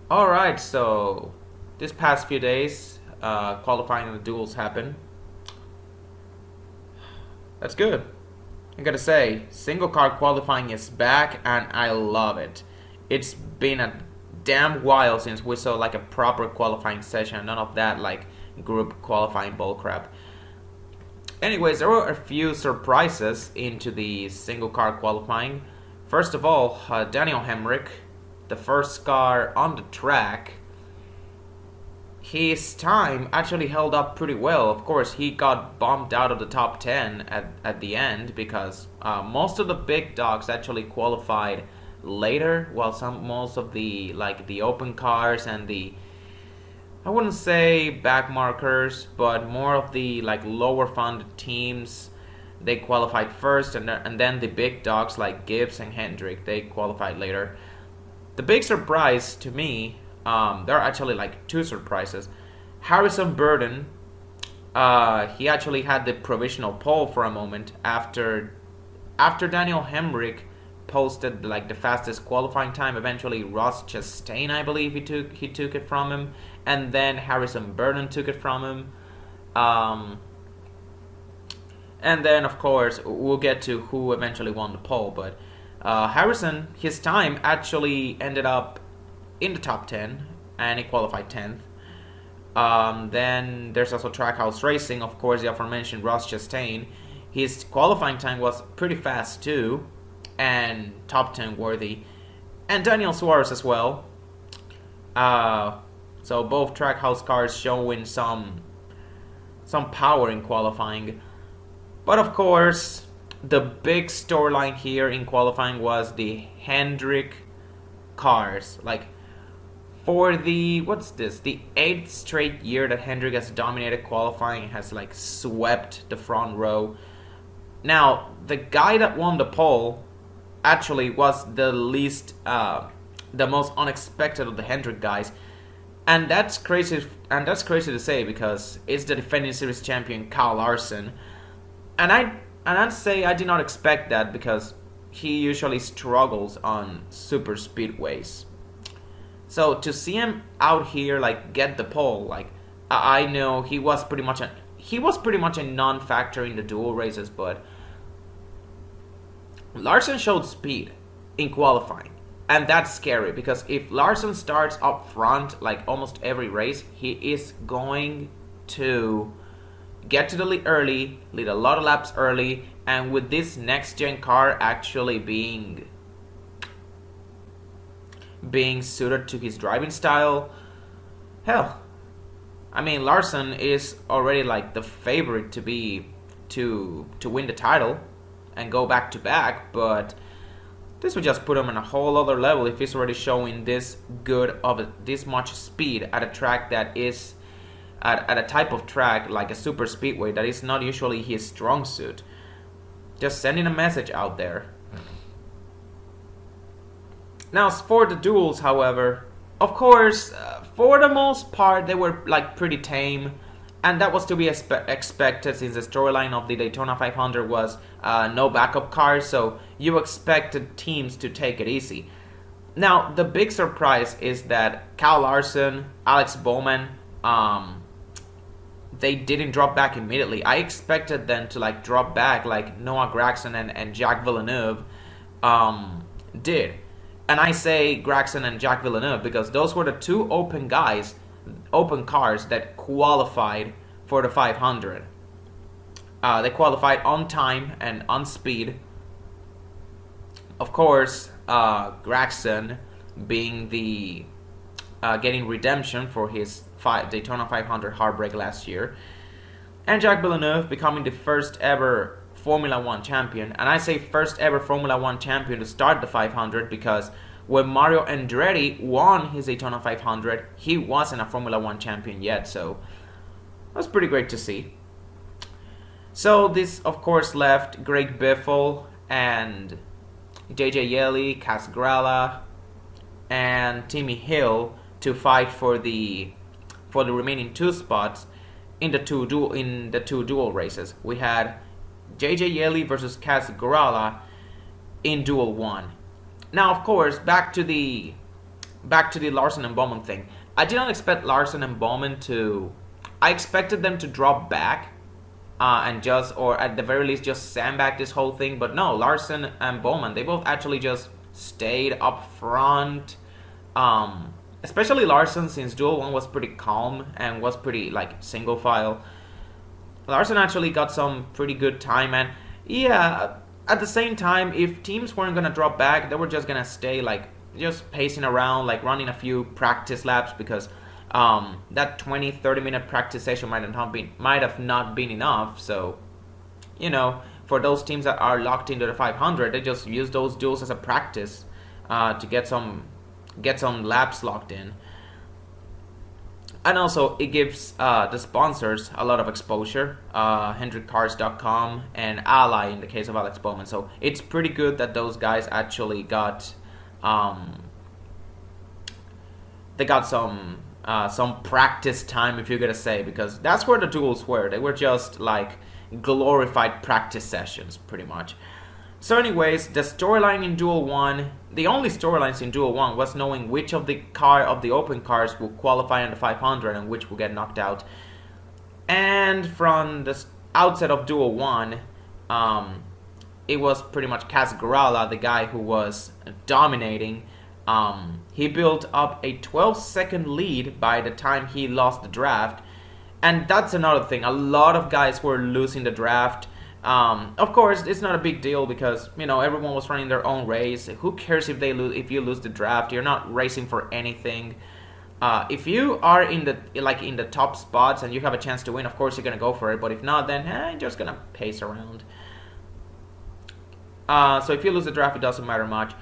Alright, so this past few days, qualifying and the duels happened. That's good. I gotta say, single car qualifying is back and I love it. It's been a damn while since we saw like a proper qualifying session, none of that like group qualifying bullcrap. Anyways, there were a few surprises into the single car qualifying. First of all, Daniel Hemrick, the first car on the track, his time actually held up pretty well. Of course, he got bumped out of the top 10 at the end because most of the big dogs actually qualified later, while most of the open cars and the, I wouldn't say back markers, but more of the like lower funded teams, they qualified first, and then the big dogs like Gibbs and Hendrick, they qualified later. The big surprise to me, there are actually like two surprises. Harrison Burton, he actually had the provisional pole for a moment after Daniel Hemrick posted like the fastest qualifying time. Eventually, Ross Chastain, I believe he took it from him, and then Harrison Burton took it from him. And then, of course, we'll get to who eventually won the pole. But Harrison, his time actually ended up in the top 10, and he qualified 10th. Then there's also Trackhouse Racing, of course, the aforementioned Ross Chastain. His qualifying time was pretty fast too, and top 10 worthy. And Daniel Suarez as well. So both Trackhouse cars showing some power in qualifying. But of course, the big storyline here in qualifying was the Hendrick cars. Like, for the, the 8th straight year that Hendrick has dominated qualifying and has like swept the front row. Now, the guy that won the pole actually was the most unexpected of the Hendrick guys. And that's crazy to say because it's the defending series champion Kyle Larson. And I'd say I did not expect that because he usually struggles on super speedways. So to see him out here like get the pole, like I know he was pretty much a non-factor in the dual races, but Larson showed speed in qualifying. And that's scary because if Larson starts up front like almost every race, he is going to get to the lead early, lead a lot of laps early, and with this next gen car actually being suited to his driving style, hell, I mean Larson is already like the favorite to win the title and go back to back, but this would just put him on a whole other level if he's already showing this this much speed at a track that is at a type of track like a super speedway that is not usually his strong suit. Just sending a message out there. Now, for the duels, however, of course, for the most part, they were like pretty tame, and that was to be expected since the storyline of the Daytona 500 was no backup cars, so you expected teams to take it easy. Now, the big surprise is that Kyle Larson, Alex Bowman, they didn't drop back immediately. I expected them to like drop back like Noah Gragson and Jack Villeneuve did. And I say Gragson and Jack Villeneuve because those were the two open cars that qualified for the 500. They qualified on time and on speed. Of course, Gragson being the getting redemption for his Daytona 500 heartbreak last year, and Jack Villeneuve becoming the first ever Formula 1 champion. And I say first ever Formula 1 champion to start the 500 because when Mario Andretti won his Daytona 500, he wasn't a Formula 1 champion yet, so that's pretty great to see. So this, of course, left Greg Biffle and JJ Yeley, Cas Gralla, and Timmy Hill to fight for the remaining two spots in the two dual races. We had JJ Yeley versus Cas Gralla in Duel 1. Now, of course, back to the back to the Larson and Bowman thing. I did not expect Larson and Bowman to. I expected them to drop back, and just, or at the very least, just sandbag this whole thing. But no, Larson and Bowman, they both actually just stayed up front. Especially Larson, since Duel 1 was pretty calm and was pretty like single file. Larson actually got some pretty good time, and yeah, at the same time, if teams weren't gonna drop back, they were just gonna stay like just pacing around, like running a few practice laps, because that 20-30 minute practice session might have not been enough. So, you know, for those teams that are locked into the 500, they just use those duels as a practice to get some laps locked in. And also, it gives the sponsors a lot of exposure, HendrickCars.com and Ally in the case of Alex Bowman. So it's pretty good that those guys actually got some practice time, if you're gonna say, because that's where the duels were. They were just like glorified practice sessions, pretty much. So anyways, the storyline in Duel 1, the only storylines in Duel 1 was knowing which of the open cars will qualify in the 500 and which will get knocked out. And from the outset of Duel 1, it was pretty much Kaz Grala, the guy who was dominating. He built up a 12-second lead by the time he lost the draft. And that's another thing. A lot of guys were losing the draft. Of course, it's not a big deal because, you know, everyone was running their own race. Who cares if you lose the draft? You're not racing for anything. If you are in the top spots and you have a chance to win, of course you're gonna go for it. But if not, then you're just gonna pace around. So if you lose the draft, it doesn't matter much.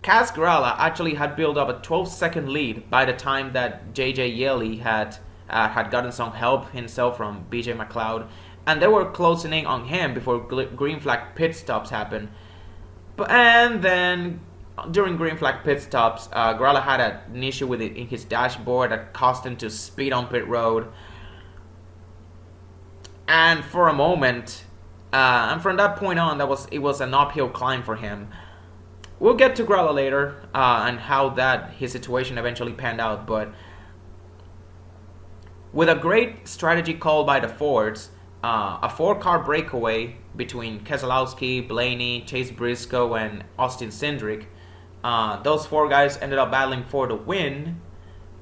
Kaz Grala actually had built up a 12-second lead by the time that JJ Yeley had gotten some help himself from BJ McLeod. And they were closing in on him before green flag pit stops happened. And then during green flag pit stops, Grala had an issue with it in his dashboard that caused him to speed on pit road. And for a moment, and from that point on, it was an uphill climb for him. We'll get to Grala later and how his situation eventually panned out. But with a great strategy called by the Fords, a 4-car breakaway between Keselowski, Blaney, Chase Briscoe, and Austin Cindric. Those 4 guys ended up battling for the win.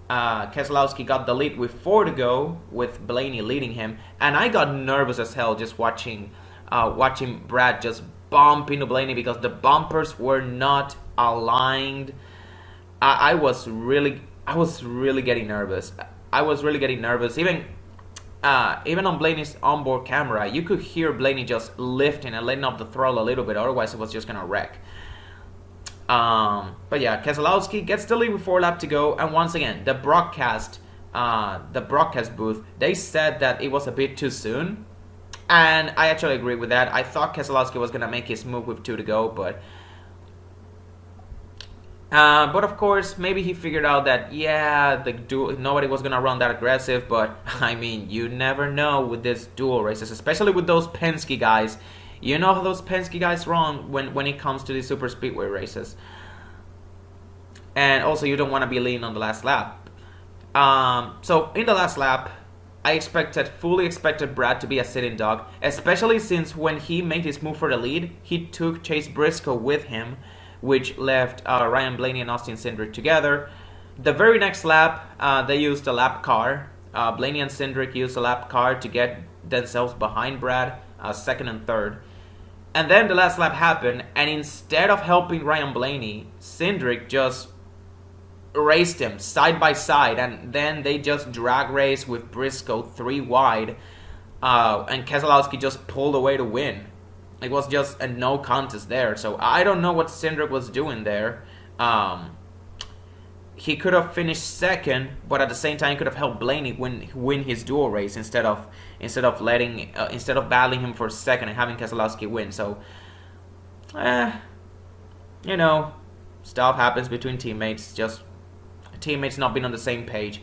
Keselowski got the lead with 4 to go, with Blaney leading him. And I got nervous as hell just watching Brad just bump into Blaney because the bumpers were not aligned. I was really getting nervous. Even on Blaney's onboard camera, you could hear Blaney just lifting and letting up the throttle a little bit. Otherwise, it was just gonna wreck. But yeah, Keselowski gets the lead with 4 laps to go, and once again, the broadcast booth, they said that it was a bit too soon, and I actually agree with that. I thought Keselowski was gonna make his move with 2 to go, but of course, maybe he figured out that, nobody was going to run that aggressive. But, I mean, you never know with these dual races, especially with those Penske guys. You know how those Penske guys run when it comes to these super speedway races. And also, you don't want to be leaning on the last lap. So, in the last lap, I fully expected Brad to be a sitting dog, especially since when he made his move for the lead, he took Chase Briscoe with him, which left Ryan Blaney and Austin Cindric together. The very next lap, they used a lap car. Blaney and Cindric used a lap car to get themselves behind Brad, 2nd and 3rd. And then the last lap happened, and instead of helping Ryan Blaney, Cindric just raced him side by side, and then they just drag raced with Briscoe 3 wide, and Keselowski just pulled away to win. It was just a no contest there. So I don't know what Cindric was doing there. He could have finished 2nd, but at the same time, he could have helped Blaney win his dual race instead of battling him for 2nd and having Keselowski win. So, you know, stuff happens between teammates. Just teammates not being on the same page.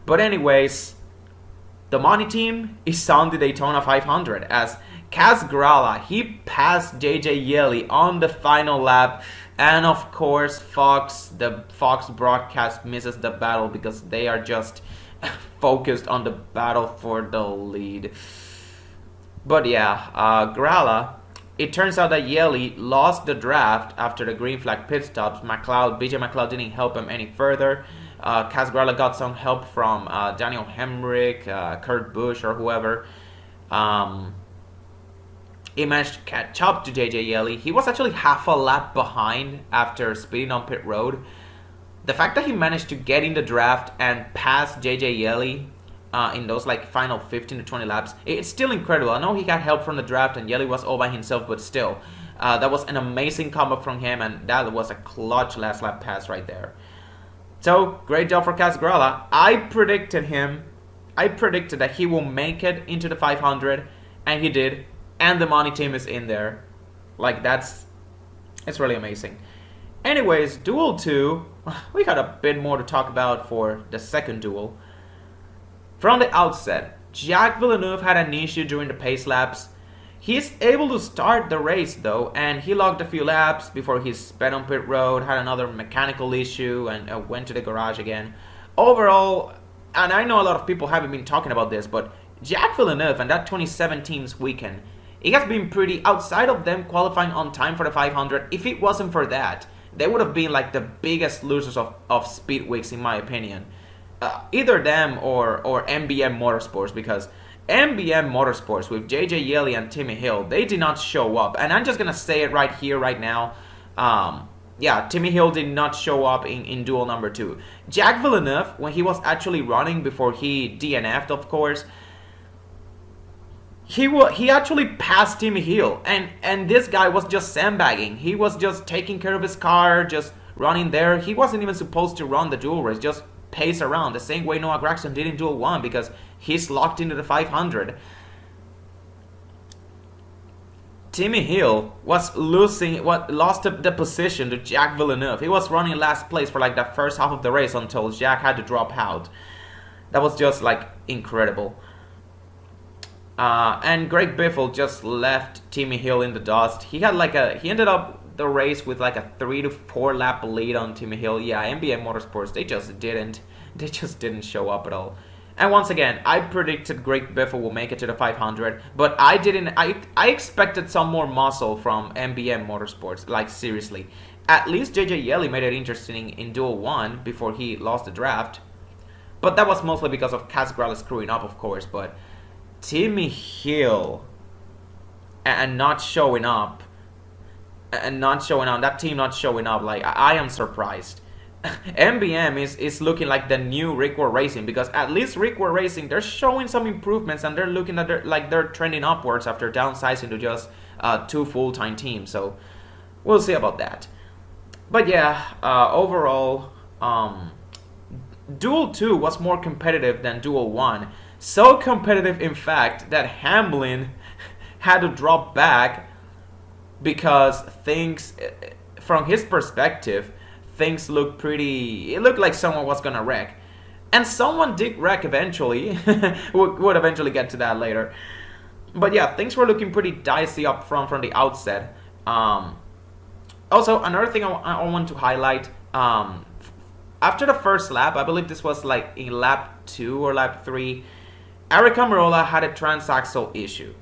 But anyways, the money team is on the Daytona 500 as Kaz Grala, he passed JJ Yeley on the final lap. And of course, the Fox broadcast misses the battle because they are just focused on the battle for the lead. But yeah, Grala, it turns out that Yeli lost the draft after the green flag pit stops. BJ McLeod didn't help him any further. Cas Grala got some help from Daniel Hemrick, Kurt Busch, or whoever. He managed to catch up to JJ Yeli. He was actually half a lap behind after speeding on pit road. The fact that he managed to get in the draft and pass JJ Yeli in those like final 15 to 20 laps, it's still incredible. I know he got help from the draft and Yeli was all by himself, but still, that was an amazing comeback from him, and that was a clutch last lap pass right there. So, great job for Cas Grala. I predicted that he will make it into the 500, and he did. And the money team is in there. Like, it's really amazing. Anyways, Duel 2, we got a bit more to talk about for the second duel. From the outset, Jacques Villeneuve had an issue during the pace laps. He's able to start the race though, and he logged a few laps before he sped on pit road, had another mechanical issue, and went to the garage again. Overall, and I know a lot of people haven't been talking about this, but Jacques Villeneuve and that 2017's weekend, it has been pretty, outside of them qualifying on time for the 500, if it wasn't for that, they would have been like the biggest losers of speed weeks in my opinion. Either them or MBM Motorsports, because MBM Motorsports with JJ Yeley and Timmy Hill, they did not show up. And I'm just going to say it right here, right now. Yeah, Timmy Hill did not show up in duel number 2. Jacques Villeneuve, when he was actually running before he DNF'd, of course, he actually passed Timmy Hill, and this guy was just sandbagging. He was just taking care of his car, just running there. He wasn't even supposed to run the duel race, just pace around the same way Noah Gragson did in duel 1 because he's locked into the 500. Timmy Hill lost the position to Jacques Villeneuve. He was running last place for like the first half of the race until Jacques had to drop out. That was just like incredible. And Greg Biffle just left Timmy Hill in the dust. He ended up the race with like a 3 to 4 lap lead on Timmy Hill. Yeah, NBA Motorsports, they just didn't show up at all. And once again, I predicted Greg Biffle will make it to the 500, but I didn't. I expected some more muscle from MBM Motorsports. Like seriously, at least JJ Yeley made it interesting in duel 1 before he lost the draft. But that was mostly because of Cas Grala screwing up, of course. But Timmy Hill and not showing up, that team not showing up, like I am surprised. MBM is looking like the new Rickwar Racing, because at least Rickwar Racing, they're showing some improvements and they're looking at they're trending upwards after downsizing to just 2 full-time teams. So we'll see about that. But yeah, overall, Duel 2 was more competitive than Duel 1. So competitive, in fact, that Hamlin had to drop back because things, from his perspective, things looked pretty. It looked like someone was gonna wreck, and someone did wreck eventually. We'll eventually get to that later. But yeah, things were looking pretty dicey up front from the outset. Also, another thing I want to highlight. After the first lap, I believe this was like in lap 2 or lap 3, Aric Almirola had a transaxle issue.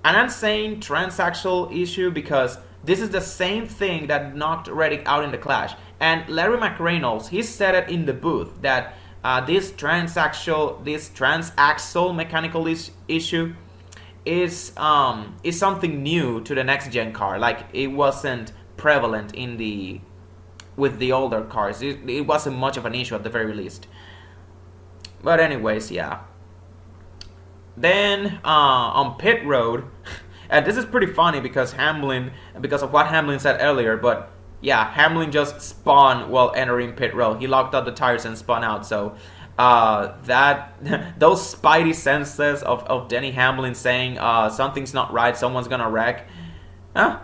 And I'm saying transaxle issue because this is the same thing that knocked Reddick out in the clash. And Larry McReynolds, he said it in the booth that this transaxle mechanical issue is something new to the next gen car. Like it wasn't prevalent with the older cars. It wasn't much of an issue at the very least. But anyways, yeah. Then on pit road, and this is pretty funny because of what Hamlin said earlier, but yeah, Hamlin just spun while entering pit road. He locked up the tires and spun out. So those spidey senses of Denny Hamlin saying something's not right, someone's gonna wreck. That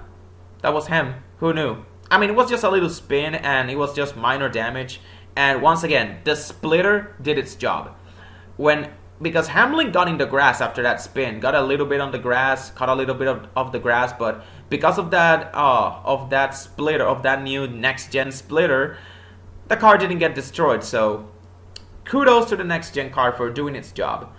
was him. Who knew? I mean, it was just a little spin and it was just minor damage. And once again, the splitter did its job. When because Hamlin got in the grass after that spin, got a little bit on the grass, caught a little bit of the grass, but because of that splitter, of that new next gen splitter, the car didn't get destroyed. So kudos to the next gen car for doing its job.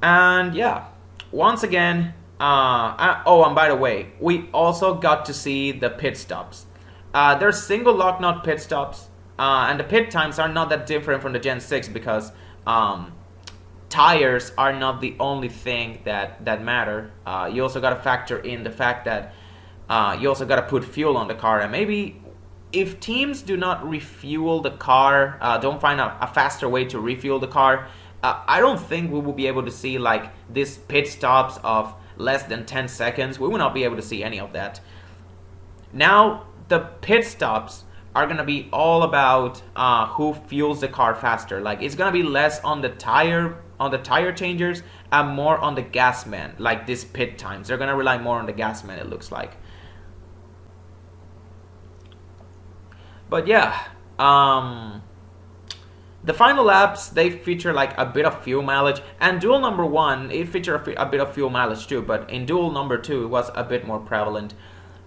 And yeah, once again, and by the way, we also got to see the pit stops. They're single lock nut pit stops. And the pit times are not that different from the Gen 6 because tires are not the only thing that matter. You also got to factor in the fact that you also got to put fuel on the car. And maybe if teams do not refuel the car, don't find a faster way to refuel the car, I don't think we will be able to see like these pit stops of less than 10 seconds. We will not be able to see any of that. Now, the pit stops are going to be all about who fuels the car faster. Like, it's going to be less on the tire changers and more on the gas man, like these pit times. They're going to rely more on the gas man, it looks like. But yeah, the final laps, they feature like a bit of fuel mileage, and duel number 1, it featured a bit of fuel mileage too, but in duel number 2, it was a bit more prevalent.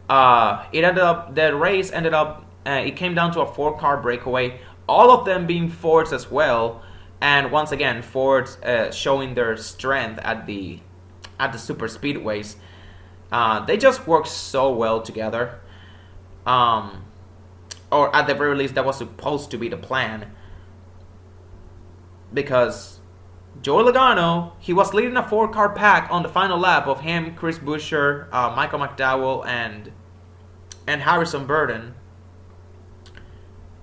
The race ended up, it came down to a 4-car breakaway, all of them being Fords as well, and once again, Fords showing their strength at the super speedways. They just work so well together, or at the very least, that was supposed to be the plan, because Joey Logano, he was leading a 4-car pack on the final lap of him, Chris Buescher, Michael McDowell, and Harrison Burton,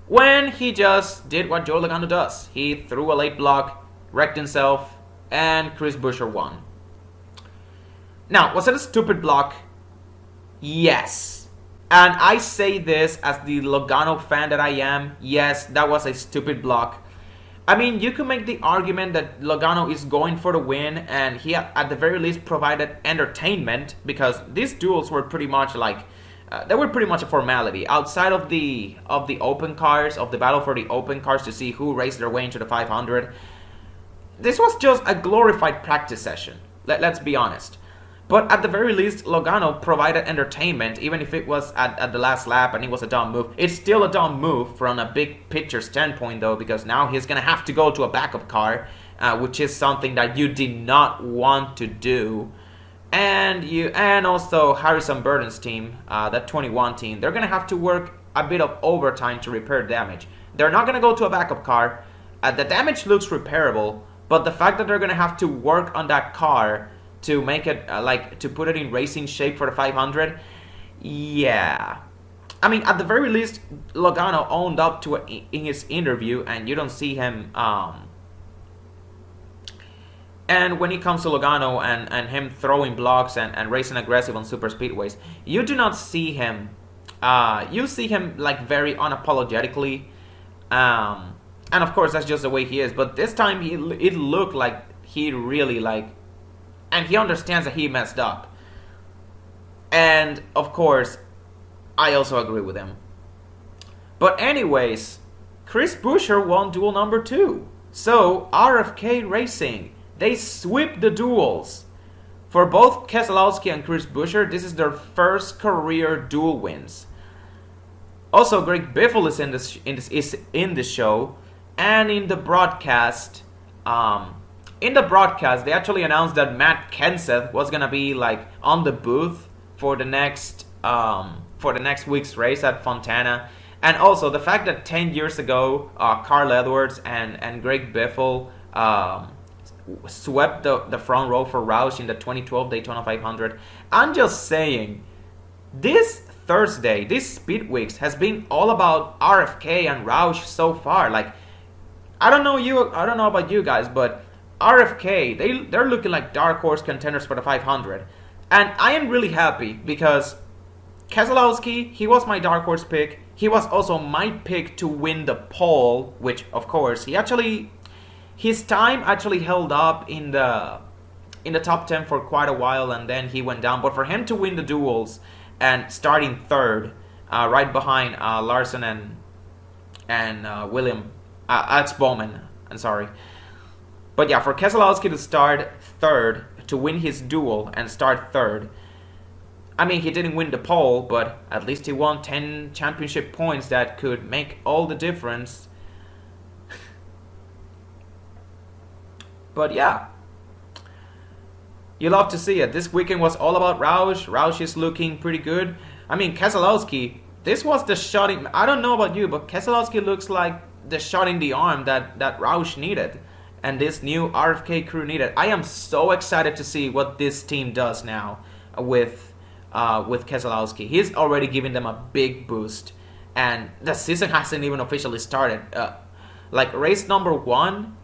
when he just did what Joey Logano does. He threw a late block, wrecked himself, and Chris Buescher won. Now, was it a stupid block? Yes. And I say this as the Logano fan that I am. Yes, that was a stupid block. I mean, you could make the argument that Logano is going for the win, and he at the very least provided entertainment, because these duels were pretty much like, they were pretty much a formality. Outside of the open cars, of the battle for the open cars to see who raced their way into the 500, this was just a glorified practice session. Let's be honest. But at the very least, Logano provided entertainment, even if it was at the last lap and it was a dumb move. It's still a dumb move from a big picture standpoint, though, because now he's going to have to go to a backup car, which is something that you did not want to do. And also Harrison Burton's team, that 21 team, they're going to have to work a bit of overtime to repair damage. They're not going to go to a backup car. The damage looks repairable, but the fact that they're going to have to work on that car to make it, to put it in racing shape for the 500, yeah. I mean, at the very least, Logano owned up to it in his interview, and you don't see him, and when it comes to Logano and him throwing blocks and racing aggressive on super speedways, you do not see him, you see him like very unapologetically, and of course that's just the way he is, but this time it looked like he really and he understands that he messed up. And of course, I also agree with him. But anyways, Chris Buescher won duel number 2. So RFK Racing, they sweep the duels. For both Keselowski and Chris Buescher, this is their first career duel wins. Also, Greg Biffle is in this show, and in the broadcast. In the broadcast, they actually announced that Matt Kenseth was gonna be on the booth for the next week's race at Fontana, and also the fact that 10 years ago, Carl Edwards and Greg Biffle swept the front row for Roush in the 2012 Daytona 500. I'm just saying, this Thursday, this Speed Weeks has been all about RFK and Roush so far. I don't know about you guys, but RFK, they're looking like dark horse contenders for the 500. And I am really happy because Keselowski, he was my dark horse pick. He was also my pick to win the pole, which of course his time actually held up in the top 10 for quite a while, and then he went down. But for him to win the duels and starting third, right behind Larson and William Bowman, I'm sorry. But yeah, for Keselowski to start third, to win his duel and start third, I mean, he didn't win the pole, but at least he won 10 championship points that could make all the difference. But yeah, you love to see it. This weekend was all about Roush. Roush is looking pretty good. I mean, Keselowski, this was the shot in, I don't know about you, but Keselowski looks like the shot in the arm that Roush needed and this new RFK crew needed. I am so excited to see what this team does now with Keselowski. He's already giving them a big boost, and the season hasn't even officially started. Like race number 1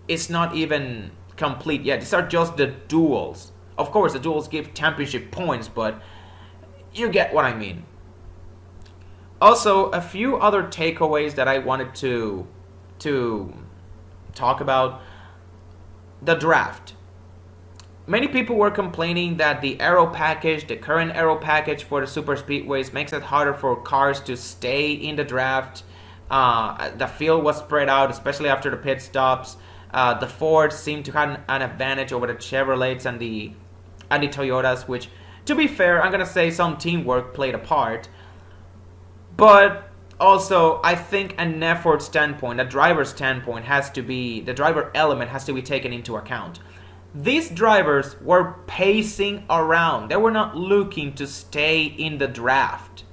is not even complete yet. These are just the duels. Of course, the duels give championship points, but you get what I mean. Also, a few other takeaways that I wanted to talk about. The draft. Many people were complaining that the aero package, the current aero package for the super speedways, makes it harder for cars to stay in the draft. The field was spread out, especially after the pit stops. The Fords seemed to have an advantage over the Chevrolets and the Toyotas, which, to be fair, I'm gonna say some teamwork played a part. But also, I think an effort standpoint, a driver standpoint, the driver element has to be taken into account. These drivers were pacing around. They were not looking to stay in the draft.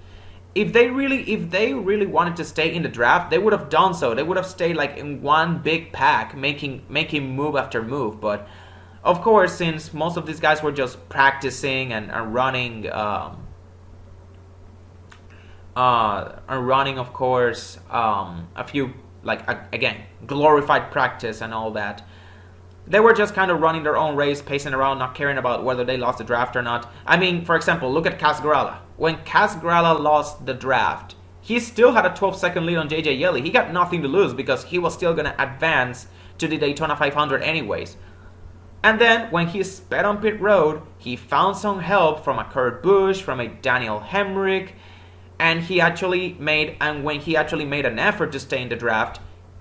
If they really wanted to stay in the draft, they would have done so. They would have stayed like in one big pack, making move after move. But of course, since most of these guys were just practicing and running, of course, a few, like, again, glorified practice and all that. They were just kind of running their own race, pacing around, not caring about whether they lost the draft or not. I mean, for example, look at Casgrala. When Casgrala lost the draft, he still had a 12-second lead on JJ Yeley. He got nothing to lose because he was still going to advance to the Daytona 500 anyways. And then, when he sped on pit road, he found some help from a Kurt Busch, from a Daniel Hemrick, and when he actually made an effort to stay in the draft,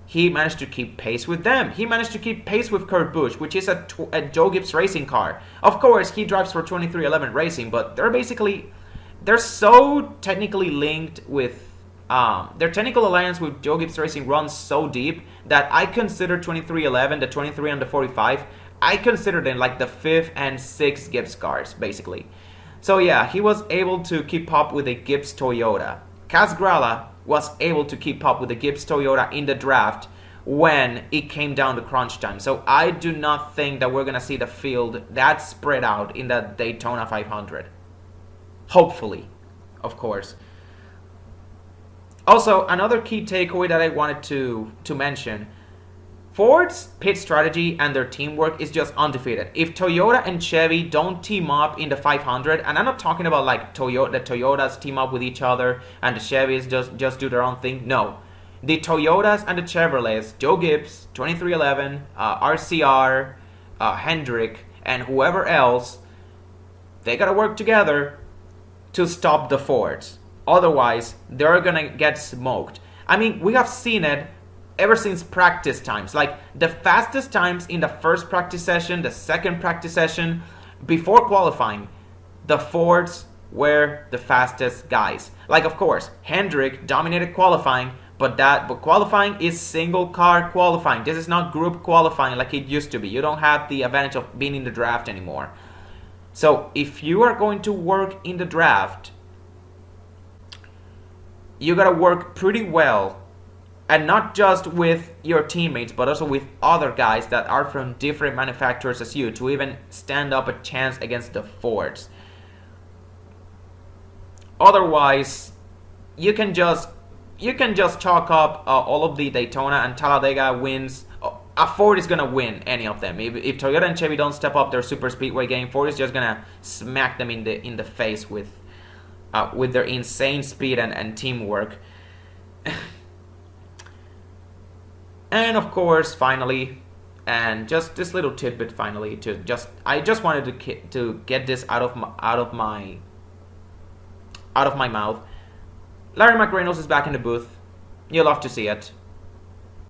he managed to keep pace with them. He managed to keep pace with Kurt Busch, which is a Joe Gibbs Racing car. Of course, he drives for 2311 Racing, but they're so technically linked with, their technical alliance with Joe Gibbs Racing runs so deep that I consider 2311, the 23 and the 45, I consider them like the 5th and 6th Gibbs cars, basically. So yeah, he was able to keep up with a Gibbs Toyota. Casgrala was able to keep up with the Gibbs Toyota in the draft when it came down to crunch time. So I do not think that we're going to see the field that spread out in the Daytona 500. Hopefully, of course. Also, another key takeaway that I wanted to mention. Ford's pit strategy and their teamwork is just undefeated. If Toyota and Chevy don't team up in the 500, and I'm not talking about like the Toyotas team up with each other and the Chevys just do their own thing. No. The Toyotas and the Chevrolets, Joe Gibbs, 2311, RCR, Hendrick, and whoever else, they gotta work together to stop the Fords. Otherwise, they're gonna get smoked. I mean, we have seen it ever since practice times. Like the fastest times in the first practice session, the second practice session, before qualifying, the Fords were the fastest guys. Like, of course, Hendrick dominated qualifying, but qualifying is single car qualifying. This is not group qualifying like it used to be. You don't have the advantage of being in the draft anymore. So if you are going to work in the draft, you gotta work pretty well. And not just with your teammates, but also with other guys that are from different manufacturers as you to even stand up a chance against the Fords. Otherwise, you can just chalk up all of the Daytona and Talladega wins. A Ford is gonna win any of them. If Toyota and Chevy don't step up their super speedway game, Ford is just gonna smack them in the face with their insane speed and teamwork. And of course, finally, and just this little tidbit, finally, I just wanted to get this out of my mouth. Larry McReynolds is back in the booth. You'll love to see it.